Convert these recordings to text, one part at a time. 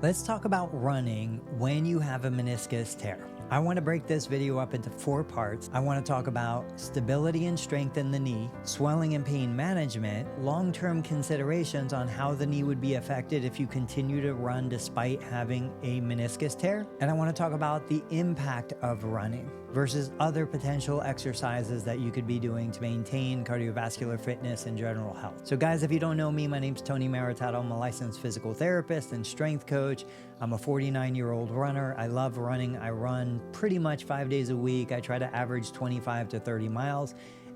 Let's talk about running when you have a meniscus tear. I want to break this video up into 4 parts. I want to talk about stability and strength in the knee, swelling and pain management, long-term considerations on how the knee would be affected if you continue to run despite having a meniscus tear, and I want to talk about the impact of running versus other potential exercises that you could be doing to maintain cardiovascular fitness and general health. So guys, if you don't know me, my name's Tony Maritato. I'm a licensed physical therapist and strength coach. I'm a 49-year-old runner. I love running. I run pretty much 5 days a week. I try to average 25 to 30 miles.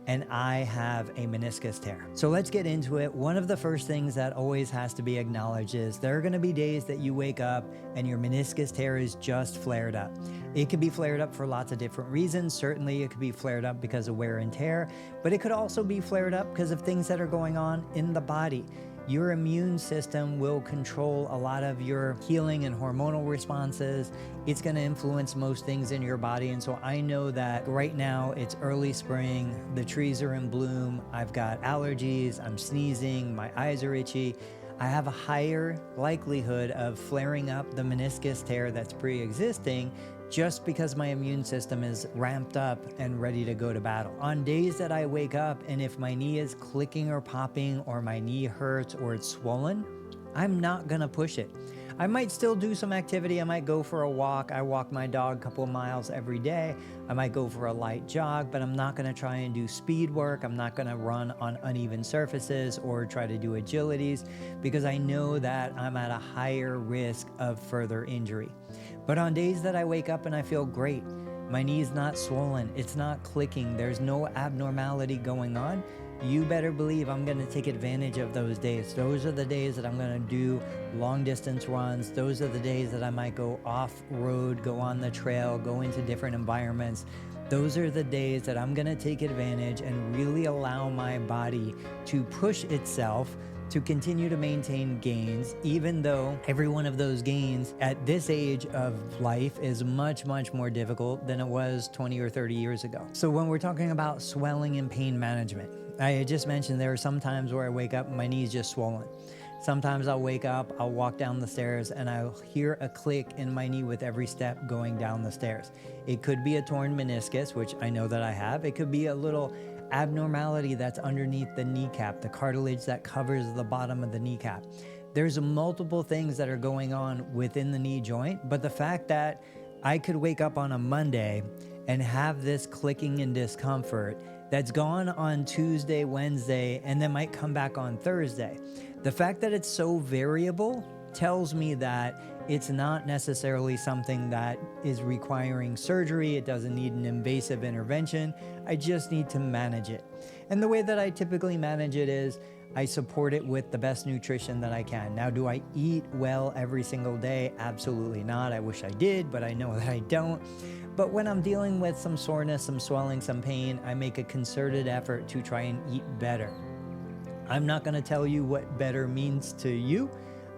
And I have a meniscus tear. So let's get into it. One of the first things that always has to be acknowledged is there are going to be days that you wake up and your meniscus tear is just flared up. It could be flared up for lots of different reasons. Certainly it could be flared up because of wear and tear, but it could also be flared up because of things that are going on in the body. Your immune system will control a lot of your healing and hormonal responses. It's going to influence most things in your body. And so I know that right now it's early spring, the trees are in bloom, I've got allergies, I'm sneezing, my eyes are itchy. I have a higher likelihood of flaring up the meniscus tear that's pre-existing just because my immune system is ramped up and ready to go to battle. On days that I wake up and if my knee is clicking or popping or my knee hurts or it's swollen, I'm not gonna push it. I might still do some activity. I might go for a walk. I walk my dog a couple of miles every day. I might go for a light jog, but I'm not gonna try and do speed work. I'm not gonna run on uneven surfaces or try to do agilities because I know that I'm at a higher risk of further injury. But on days that I wake up and I feel great, my knee's not swollen, it's not clicking, there's no abnormality going on, you better believe I'm gonna take advantage of those days. Those are the days that I'm gonna do long distance runs. Those are the days that I might go off road, go on the trail, go into different environments. Those are the days that I'm gonna take advantage and really allow my body to push itself to continue to maintain gains, even though every one of those gains at this age of life is much, much more difficult than it was 20 or 30 years ago. So when we're talking about swelling and pain management, I just mentioned there are some times where I wake up and my knee's just swollen. Sometimes I'll wake up, I'll walk down the stairs and I'll hear a click in my knee with every step going down the stairs. It could be a torn meniscus, which I know that I have. It could be a little abnormality that's underneath the kneecap, the cartilage that covers the bottom of the kneecap. There's multiple things that are going on within the knee joint, but the fact that I could wake up on a Monday and have this clicking and discomfort that's gone on Tuesday, Wednesday, and then might come back on Thursday. The fact that it's so variable tells me that it's not necessarily something that is requiring surgery. It doesn't need an invasive intervention. I just need to manage it. And the way that I typically manage it is I support it with the best nutrition that I can. Now, do I eat well every single day? Absolutely not. I wish I did, but I know that I don't. But when I'm dealing with some soreness, some swelling, some pain, I make a concerted effort to try and eat better. I'm not going to tell you what better means to you.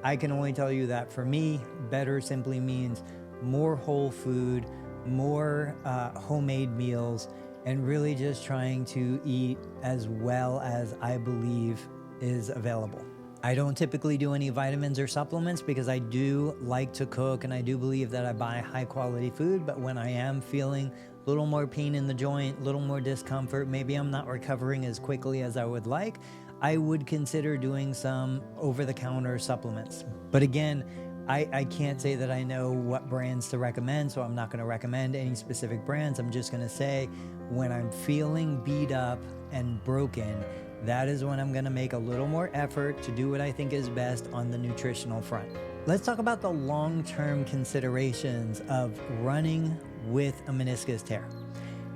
I can only tell you that for me, better simply means more whole food, more homemade meals, and really just trying to eat as well as I believe is available. I don't typically do any vitamins or supplements because I do like to cook and I do believe that I buy high quality food, but when I am feeling a little more pain in the joint, a little more discomfort, maybe I'm not recovering as quickly as I would like, I would consider doing some over-the-counter supplements. But again, I can't say that I know what brands to recommend, so I'm not going to recommend any specific brands. I'm just going to say when I'm feeling beat up and broken, that is when I'm going to make a little more effort to do what I think is best on the nutritional front. Let's talk about the long-term considerations of running with a meniscus tear.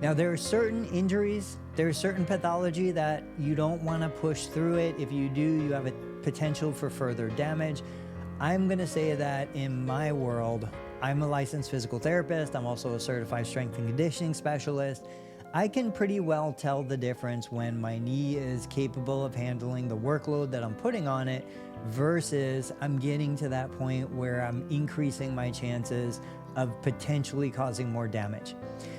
Now, there are certain injuries, there's certain pathology that you don't want to push through it. If you do, you have a potential for further damage. I'm going to say that in my world, I'm a licensed physical therapist. I'm also a certified strength and conditioning specialist. I can pretty well tell the difference when my knee is capable of handling the workload that I'm putting on it versus I'm getting to that point where I'm increasing my chances of potentially causing more damage.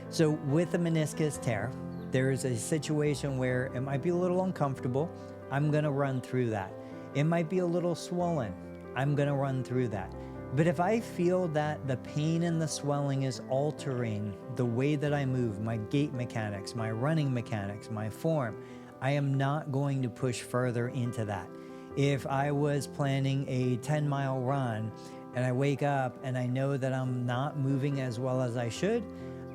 So with a meniscus tear, there's a situation where it might be a little uncomfortable. I'm going to run through that. It might be a little swollen. I'm going to run through that. But if I feel that the pain and the swelling is altering the way that I move, my gait mechanics, my running mechanics, my form, I am not going to push further into that. If I was planning a 10-mile run and I wake up and I know that I'm not moving as well as I should,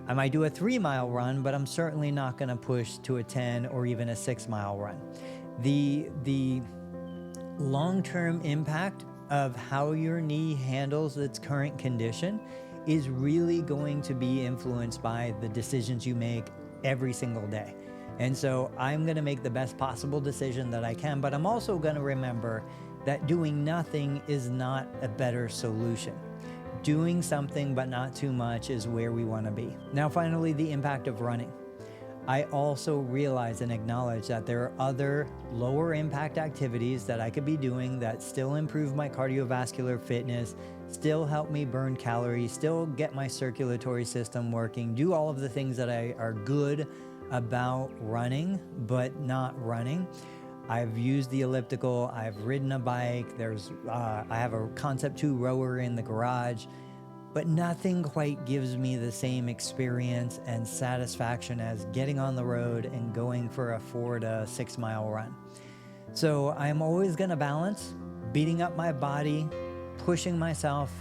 I might do a 3-mile run, but I'm certainly not going to push to a 10 or even a 6-mile run. The long-term impact of how your knee handles its current condition is really going to be influenced by the decisions you make every single day. And so I'm going to make the best possible decision that I can, but I'm also going to remember that doing nothing is not a better solution. Doing something but not too much is where we want to be. Now, finally, the impact of running. I also realize and acknowledge that there are other lower impact activities that I could be doing that still improve my cardiovascular fitness, still help me burn calories, still get my circulatory system working, do all of the things that are good about running, but not running. I've used the elliptical, I've ridden a bike, I have a Concept 2 rower in the garage, but nothing quite gives me the same experience and satisfaction as getting on the road and going for a 4 to 6 mile run. So I'm always gonna balance beating up my body, pushing myself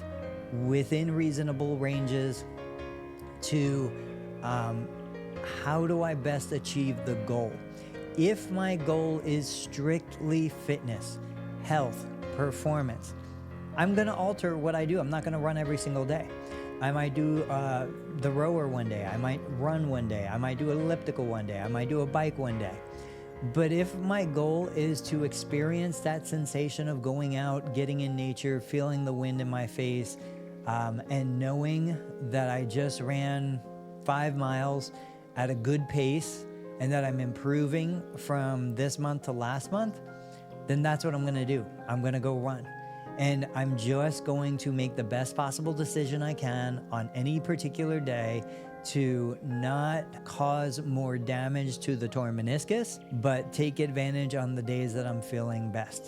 within reasonable ranges to how do I best achieve the goal? If my goal is strictly fitness, health, performance, I'm going to alter what I do. I'm not going to run every single day. I might do the rower one day. I might run one day. I might do elliptical one day. I might do a bike one day. But if my goal is to experience that sensation of going out, getting in nature, feeling the wind in my face, and knowing that I just ran 5 miles at a good pace and that I'm improving from this month to last month, then that's what I'm going to do. I'm going to go run. And I'm just going to make the best possible decision I can on any particular day to not cause more damage to the torn meniscus, but take advantage on the days that I'm feeling best.